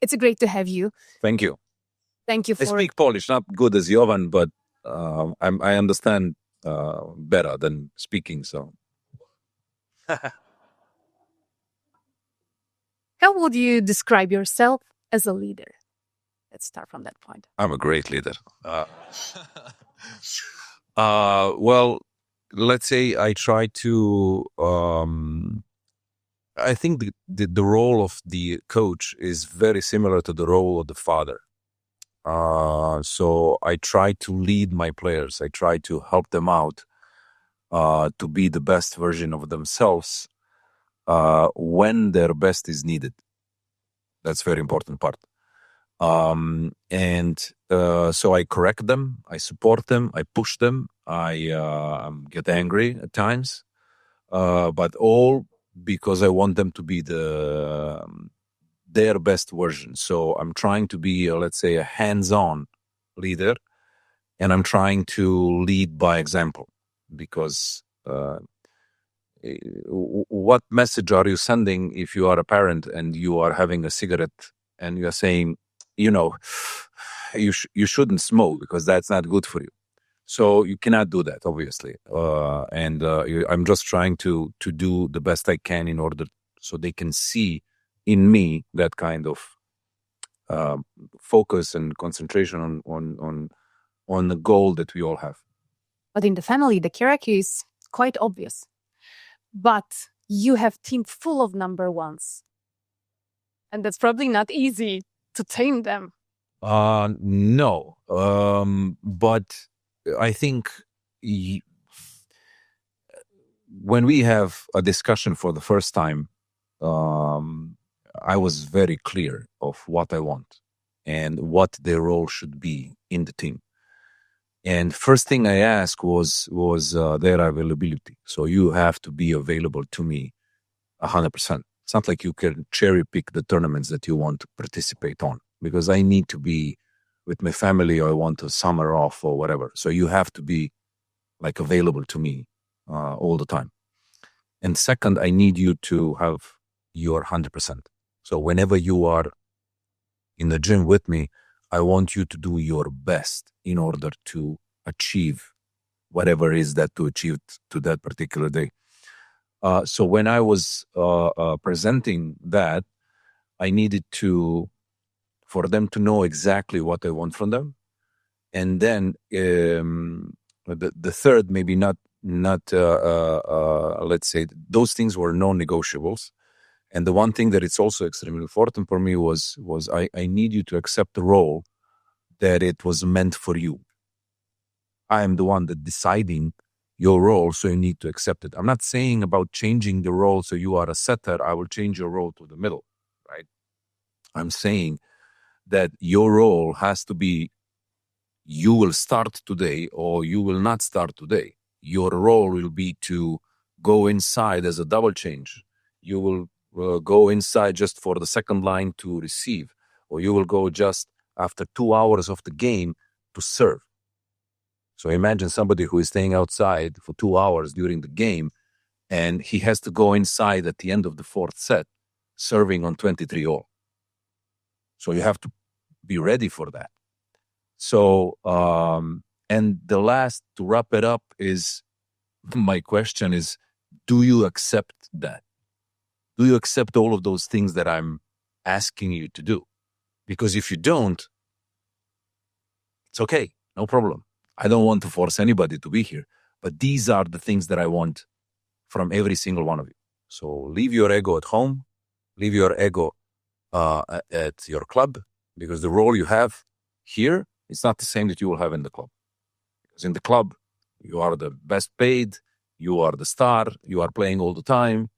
It's great to have you. Thank you. Thank you I speak Polish, not good as Jovan, but I understand better than speaking. So, How would you describe yourself as a leader? Let's start from that point. I'm a great leader. Well, let's say I try to. I think the role of the coach is very similar to the role of the father. So I try to lead my players. I try to help them out to be the best version of themselves when their best is needed. That's a very important part. So I correct them, I support them, I push them, I get angry at times, but all because I want them to be their best version. So I'm trying to be, let's say, a hands-on leader, and I'm trying to lead by example, because what message are you sending if you are a parent and you are having a cigarette and you are saying, you shouldn't smoke because that's not good for you. So you cannot do that, obviously. I'm just trying to do the best I can in order so they can see in me that kind of focus and concentration on the goal that we all have. But in the family, the hierarchy is quite obvious. But you have team full of number ones. And that's probably not easy to tame them. No. But I think when we have a discussion for the first time, I was very clear of what I want and what their role should be in the team. And first thing I asked was their availability. So you have to be available to me 100%. It's not like you can cherry pick the tournaments that you want to participate on, because I need to be with my family, or I want a summer off or whatever. So you have to be like available to me all the time. And second, I need you to have your 100%. So whenever you are in the gym with me, I want you to do your best in order to achieve whatever is that to achieve to that particular day. So when I was presenting that, I needed for them to know exactly what I want from them. And then the third, maybe not let's say, those things were non-negotiables. And the one thing that it's also extremely important for me was I need you to accept the role that it was meant for you. I am the one that deciding your role, so you need to accept it. I'm not saying about changing the role so you are a setter, I will change your role to the middle, right? I'm saying that your role has to be, you will start today or you will not start today. Your role will be to go inside as a double change. You will go inside just for the second line to receive, or you will go just after 2 hours of the game to serve. So imagine somebody who is staying outside for 2 hours during the game, and he has to go inside at the end of the fourth set, serving on 23-all. So you have to be ready for that. So, and the last, to wrap it up, is my question is, do you accept that? Do you accept all of those things that I'm asking you to do? Because if you don't, it's okay, no problem. I don't want to force anybody to be here, but these are the things that I want from every single one of you. So leave your ego at home, leave your ego at your club, because the role you have here is not the same that you will have in the club. Because in the club, you are the best paid, you are the star, you are playing all the time.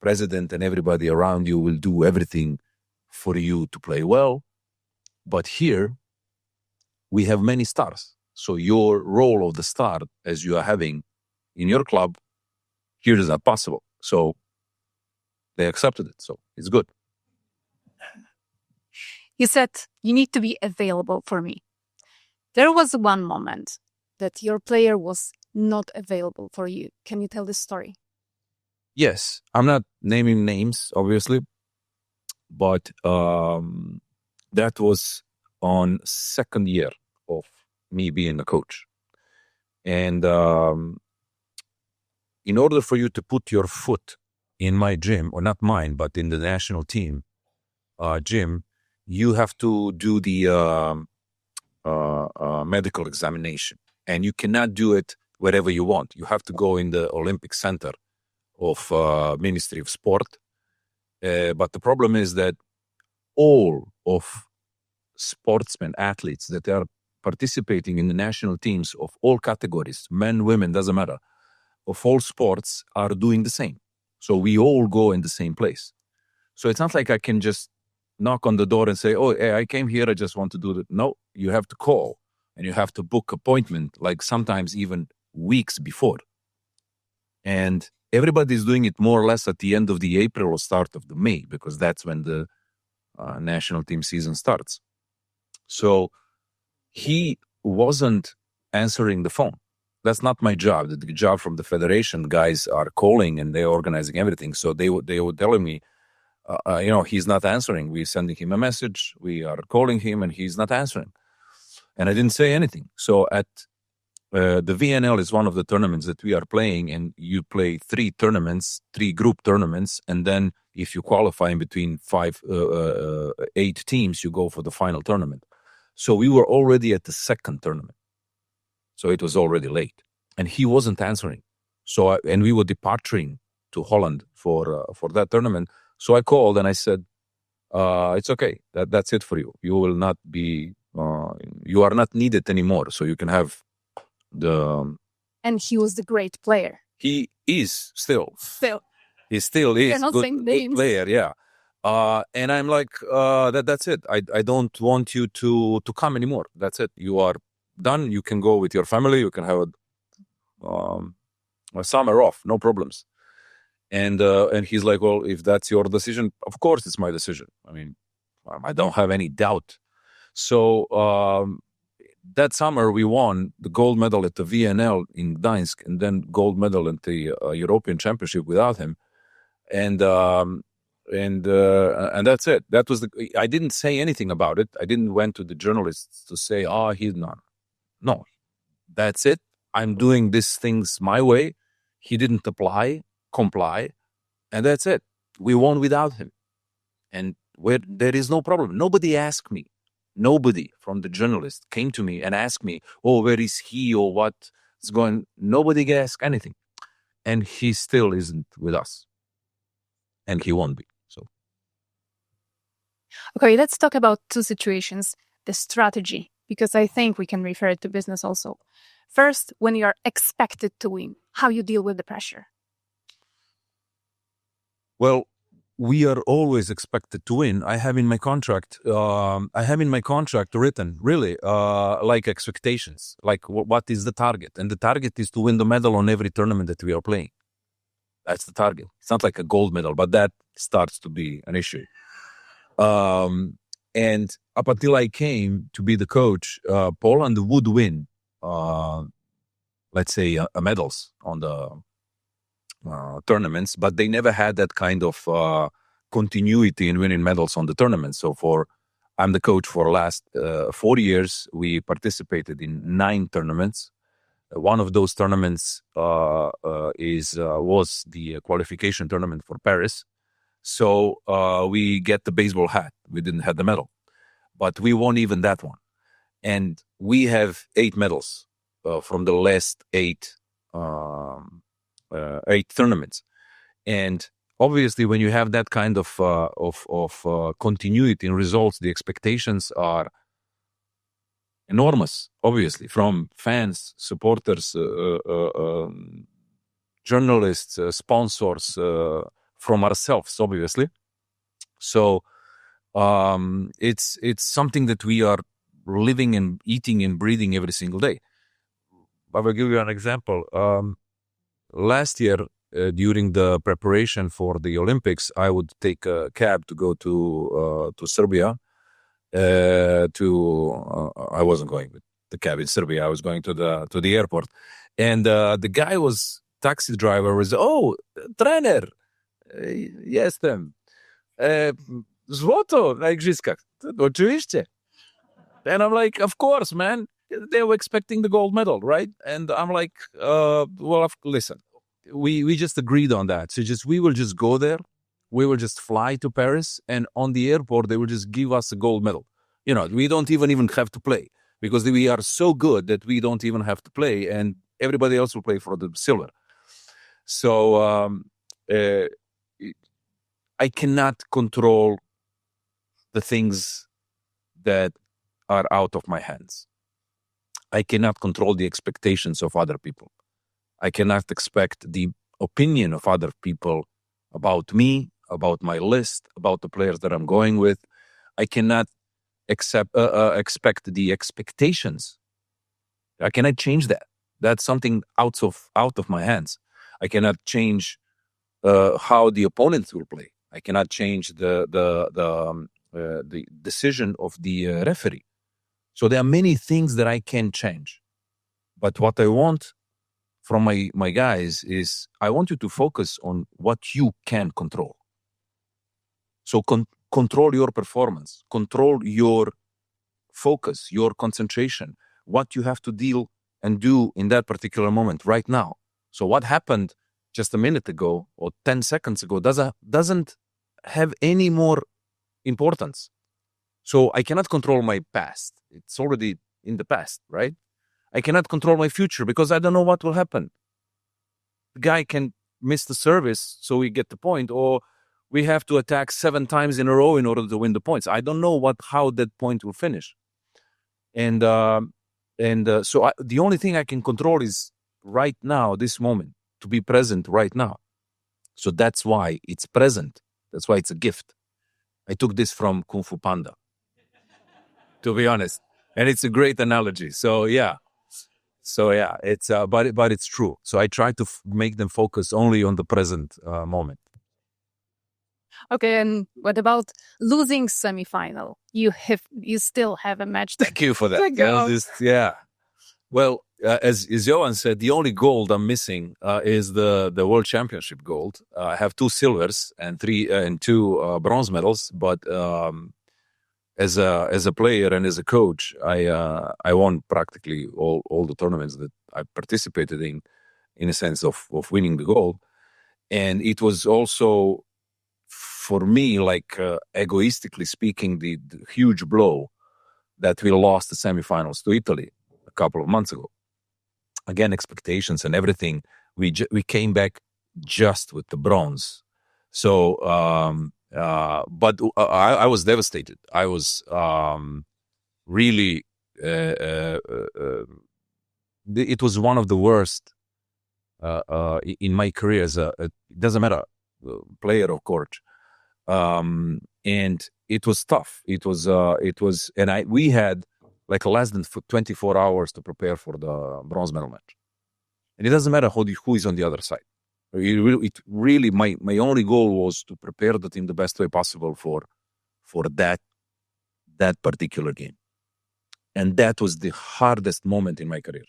President and everybody around you will do everything for you to play well. But here, we have many stars. So your role of the star, as you are having in your club, here is not possible. So they accepted it. So it's good. You said you need to be available for me. There was one moment that your player was not available for you. Can you tell this story? Yes. I'm not naming names, obviously. But That was on second year of me being a coach. And in order for you to put your foot in my gym, or not mine, but in the national team gym, you have to do the medical examination. And you cannot do it wherever you want. You have to go in the Olympic Center of Ministry of Sport. But the problem is that all of sportsmen, athletes that are participating in the national teams of all categories, men, women, doesn't matter, of all sports are doing the same. So we all go in the same place. So it's not like I can just knock on the door and say, oh, hey, I came here, I just want to do that. No, you have to call and you have to book appointment, like sometimes even weeks before. And everybody's doing it more or less at the end of the April or start of the May, because that's when the national team season starts. So he wasn't answering the phone. That's not my job. The job from the federation guys are calling and they're organizing everything. So they were telling me, he's not answering. We're sending him a message. We are calling him and he's not answering. And I didn't say anything. So at the VNL is one of the tournaments that we are playing, and you play 3 group tournaments. And then if you qualify in between 8 teams, you go for the final tournament. So we were already at the second tournament. So it was already late and he wasn't answering. And we were departing to Holland for that tournament. So I called and I said, it's okay. That's it for you. You will not be, you are not needed anymore. So you can have And he was the great player. He is still. He still is. They're not saying names. Player, yeah. And I'm like, that's it. I don't want you to come anymore. That's it. You are done. You can go with your family. You can have a summer off. No problems. And he's like, well, if that's your decision, of course it's my decision. I mean, I don't have any doubt. So that summer we won the gold medal at the VNL in Gdańsk, and then gold medal at the European Championship without him. And that's it. That was I didn't say anything about it. I didn't went to the journalists to say, he's not. No, that's it. I'm doing these things my way. He didn't comply, and that's it. We won without him. And there is no problem. Nobody asked me. Nobody from the journalists came to me and asked me, where is he or what's going? Nobody asked anything. And he still isn't with us. And he won't be. So. Okay, let's talk about 2 situations. The strategy, because I think we can refer it to business also. First, when you are expected to win, how you deal with the pressure. Well, we are always expected to win. I have in my contract written, really, like expectations, like what is the target? And the target is to win the medal on every tournament that we are playing. That's the target. It's not like a gold medal, but that starts to be an issue. And up until I came to be the coach, Poland would win, let's say, medals on the tournaments, but they never had that kind of continuity in winning medals on the tournaments. So I'm the coach for the last 4 years. We participated in 9 tournaments. One of those tournaments was the qualification tournament for Paris. So we get the baseball hat. We didn't have the medal, but we won even that one. And we have 8 medals from the last 8 tournaments. And obviously, when you have that kind of continuity in results, the expectations are enormous, obviously, from fans, supporters, journalists, sponsors, from ourselves, obviously. So it's something that we are living and eating and breathing every single day. I will give you an example. Last year, during the preparation for the Olympics, I would take a cab to go to Serbia. I wasn't going with the cab in Serbia. I was going to the airport, and the guy taxi driver was, trener, jestem, złoto na igrzyskach. Oczywiście. And I'm like, of course, man. They were expecting the gold medal, right? And I'm like, listen, we just agreed on that. So we will just go there. We will just fly to Paris, and on the airport, they will just give us a gold medal. We don't even have to play because we are so good that we don't even have to play, and everybody else will play for the silver. So I cannot control the things that are out of my hands. I cannot control the expectations of other people. I cannot expect the opinion of other people about me, about my list, about the players that I'm going with. I cannot expect the expectations. I cannot change that. That's something out of my hands. I cannot change how the opponents will play. I cannot change the decision of the referee. So there are many things that I can change. But what I want from my guys is I want you to focus on what you can control. So control your performance, control your focus, your concentration, what you have to deal and do in that particular moment right now. So what happened just a minute ago or 10 seconds ago doesn't have any more importance. So I cannot control my past. It's already in the past, right? I cannot control my future because I don't know what will happen. The guy can miss the service, so we get the point, or we have to attack 7 times in a row in order to win the points. I don't know how that point will finish. And so the only thing I can control is right now, this moment, to be present right now. So that's why it's present. That's why it's a gift. I took this from Kung Fu Panda, to be honest. And it's a great analogy. So yeah, it's but it's true. So I try to make them focus only on the present moment. Okay, and what about losing semifinal? You still have a match. Thank you for that. Yeah. Well, as Johan said, the only gold I'm missing is the World Championship gold. I have 2 silvers and 2 bronze medals, but as a player and as a coach, I won practically all the tournaments that I participated in a sense of winning the gold. And it was also, for me, like egoistically speaking, the huge blow that we lost the semifinals to Italy a couple of months ago. Again, expectations and everything. We came back just with the bronze. So, but I was devastated. I was really. It was one of the worst in my career as it doesn't matter, player or coach. And it was tough. It was, and we had like less than 24 hours to prepare for the bronze medal match. And it doesn't matter who is on the other side. It really, my only goal was to prepare the team the best way possible for that particular game. And that was the hardest moment in my career.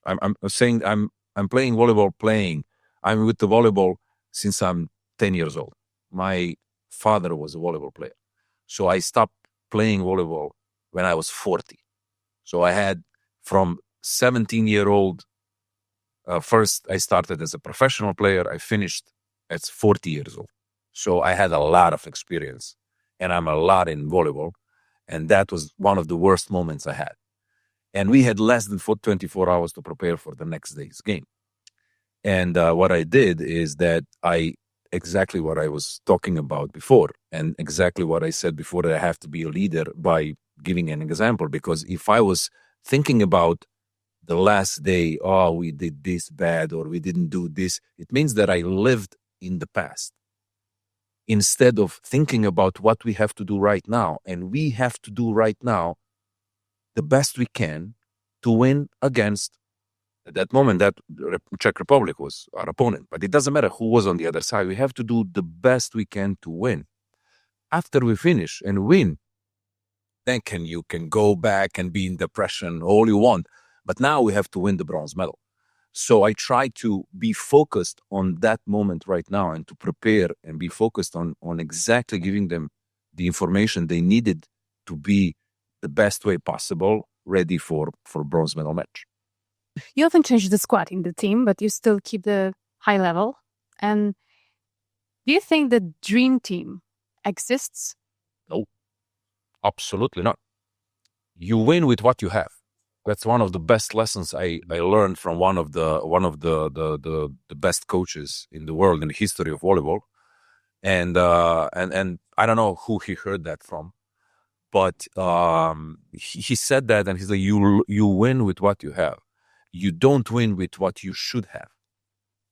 I'm saying I'm playing volleyball. I'm with the volleyball since I'm 10 years old. My father was a volleyball player. So I stopped playing volleyball when I was 40. So I had from 17-year-old, first I started as a professional player. I finished at 40 years old. So I had a lot of experience and I'm a lot in volleyball. And that was one of the worst moments I had. And we had less than 24 hours to prepare for the next day's game. And what I did is that exactly what I was talking about before, and exactly what I said before, that I have to be a leader by giving an example. Because if I was thinking about the last day, oh, we did this bad or we didn't do this, it means that I lived in the past instead of thinking about what we have to do right now. And we have to do right now the best we can to win against, at that moment, that Czech Republic was our opponent. But it doesn't matter who was on the other side. We have to do the best we can to win. After we finish and win, then you can go back and be in depression all you want. But now we have to win the bronze medal. So I try to be focused on that moment right now and to prepare and be focused on exactly giving them the information they needed to be the best way possible, ready for bronze medal match. You often change the squad in the team, but you still keep the high level. And do you think the dream team exists? No, absolutely not. You win with what you have. That's one of the best lessons I learned from one of the best coaches in the world in the history of volleyball. And I don't know who he heard that from, but he said that, and he's like, you win with what you have. You don't win with what you should have.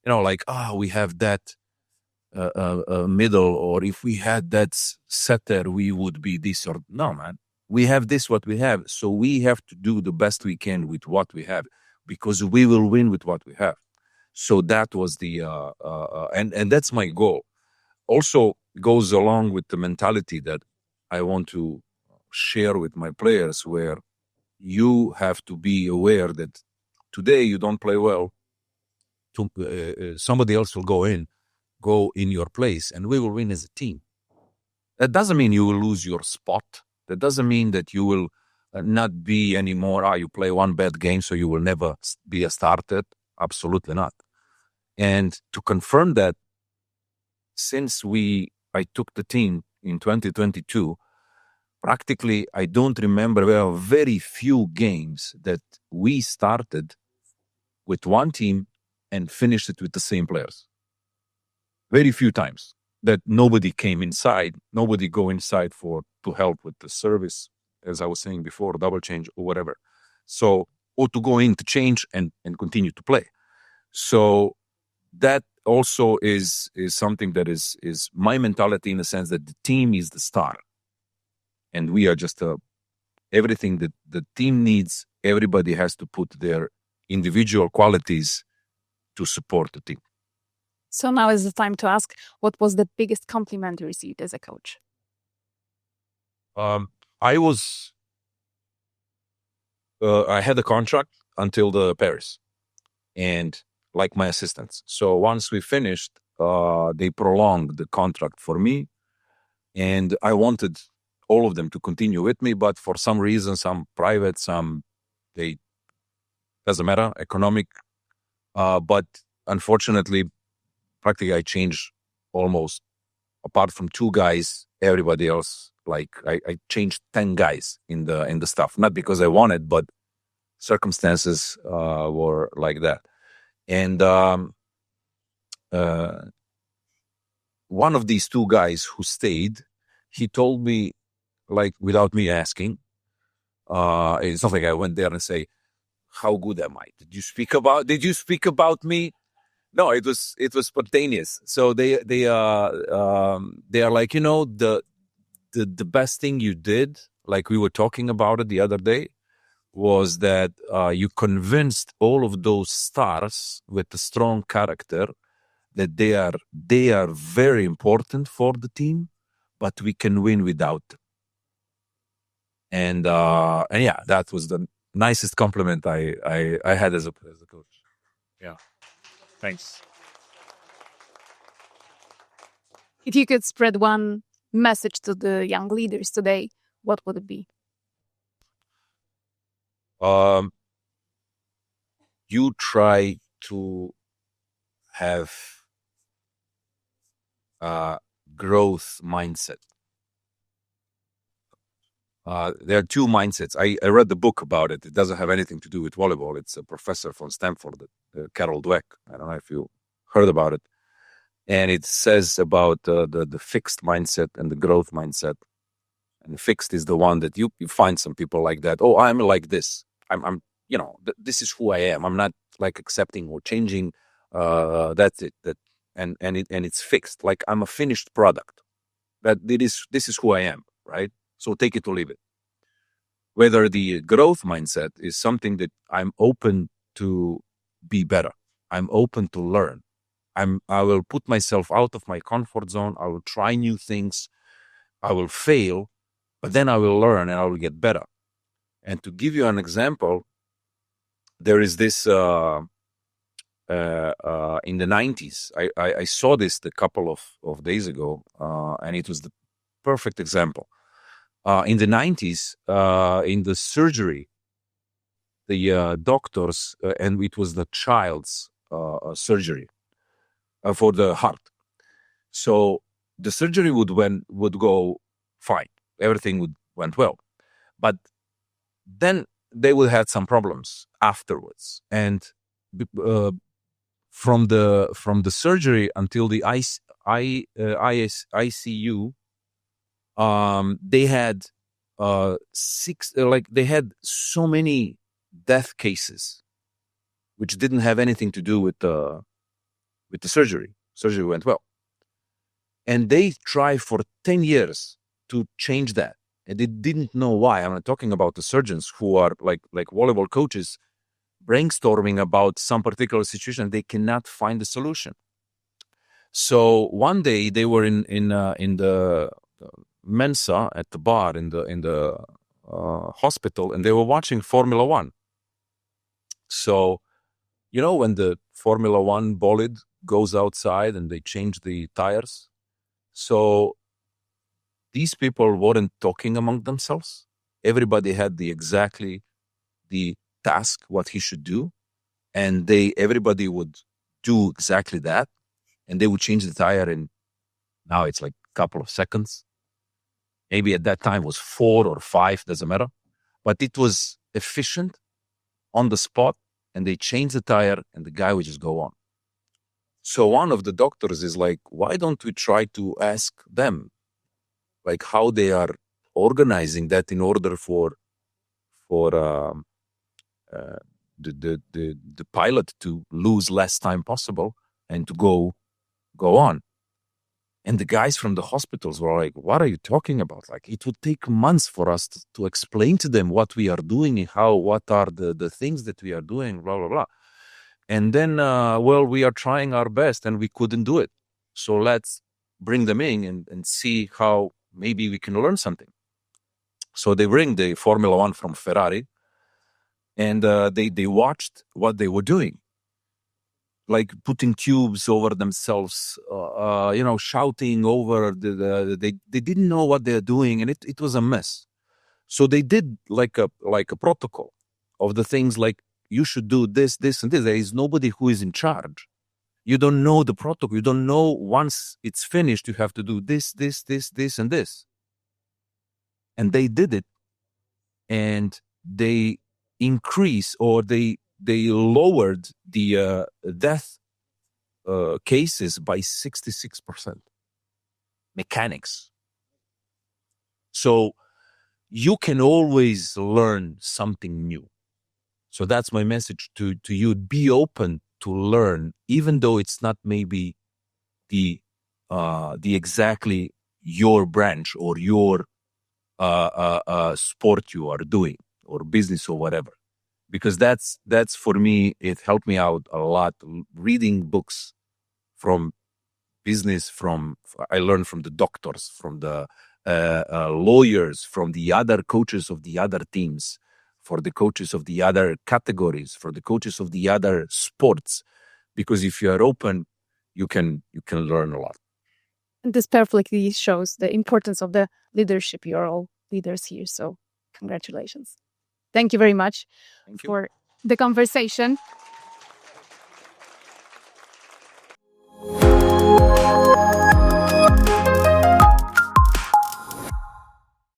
Like, we have that middle, or if we had that setter, we would be this, or no, man. We have this, what we have. So we have to do the best we can with what we have, because we will win with what we have. So that was the, and that's my goal. Also goes along with the mentality that I want to share with my players, where you have to be aware that today you don't play well. Somebody else will go in your place, and we will win as a team. That doesn't mean you will lose your spot. That doesn't mean that you will not be anymore. You play one bad game, so you will never be a starter. Absolutely not. And to confirm that, since I took the team in 2022, practically I don't remember. There are very few games that we started with one team and finished it with the same players. Very few times that nobody came inside, nobody go inside to help with the service, as I was saying before, double change or whatever. So, or to go in to change and continue to play. So that also is something that is my mentality, in the sense that the team is the star. And we are just everything that the team needs. Everybody has to put their individual qualities to support the team. So now is the time to ask, what was the biggest compliment you received as a coach? I had a contract until the Paris, and like my assistants. So once we finished, they prolonged the contract for me, and I wanted all of them to continue with me, but for some reason, some private, some they doesn't matter, economic. But unfortunately, practically I changed almost, apart from 2 guys, everybody else. Like I changed 10 guys in the staff, not because I wanted, but circumstances were like that. And one of these 2 guys who stayed, he told me, like, without me asking, it's not like I went there and say, "How good am I? Did you speak about me?" No, it was spontaneous. So they are like, the best thing you did, like we were talking about it the other day, was that you convinced all of those stars with a strong character that they are very important for the team, but we can win without them. And yeah, that was the nicest compliment I had as a coach. Yeah. Thanks. If you could spread one message to the young leaders today, what would it be? You try to have a growth mindset. There are 2 mindsets. I read the book about it. It doesn't have anything to do with volleyball. It's a professor from Stanford, Carol Dweck. I don't know if you heard about it. And it says about the fixed mindset and the growth mindset. And the fixed is the one that you find some people like that. Oh, I'm like this. I'm this is who I am. I'm not like accepting or changing. That's it. And it's fixed. Like, I'm a finished product. This is who I am, right? So take it or leave it. Whether the growth mindset is something that I'm open to be better. I'm open to learn. I will put myself out of my comfort zone. I will try new things. I will fail, but then I will learn and I will get better. And to give you an example, there is this in the 90s. I saw this a couple of days ago, and it was the perfect example. In the 90s, in the surgery, the doctors, and it was the child's surgery for the heart. So the surgery would go fine. Everything went well. But then they would have some problems afterwards. And from the surgery until the ICU, they had they had so many death cases, which didn't have anything to do with the surgery. Surgery went well, and they tried for 10 years to change that, and they didn't know why. I'm not talking about the surgeons who are like volleyball coaches brainstorming about some particular situation. They cannot find the solution. So one day they were in the Mensa at the bar in the hospital, and they were watching Formula One. So, when the Formula One bolide goes outside and they change the tires, so these people weren't talking among themselves. Everybody had the task what he should do, and everybody would do exactly that, and they would change the tire in, now it's like a couple of seconds. Maybe at that time was 4 or 5, doesn't matter. But it was efficient, on the spot, and they changed the tire, and the guy would just go on. So one of the doctors is like, why don't we try to ask them, like how they are organizing that in order for the pilot to lose less time possible and to go on. And the guys from the hospitals were like, what are you talking about? Like, it would take months for us to explain to them what we are doing and what are the things that we are doing, blah, blah, blah. And then, we are trying our best and we couldn't do it. So let's bring them in and see how maybe we can learn something. So they bring the Formula One from Ferrari, and they watched what they were doing. Like putting tubes over themselves, shouting over they didn't know what they're doing, and it was a mess. So they did like a protocol of the things, like you should do this, this, and this. There is nobody who is in charge. You don't know the protocol. You don't know once it's finished, you have to do this, this, this, this, and this. And they did it, and they increased, or they lowered the death cases by 66%. Mechanics. So you can always learn something new. So that's my message to you. Be open to learn, even though it's not maybe the exactly your branch or your sport you are doing, or business or whatever. Because that's for me, it helped me out a lot. Reading books from business, I learned from the doctors, from the lawyers, from the other coaches of the other teams, for the coaches of the other categories, for the coaches of the other sports. Because if you are open, you can learn a lot. And this perfectly shows the importance of the leadership. You're all leaders here, so congratulations. Thank you very much for the conversation.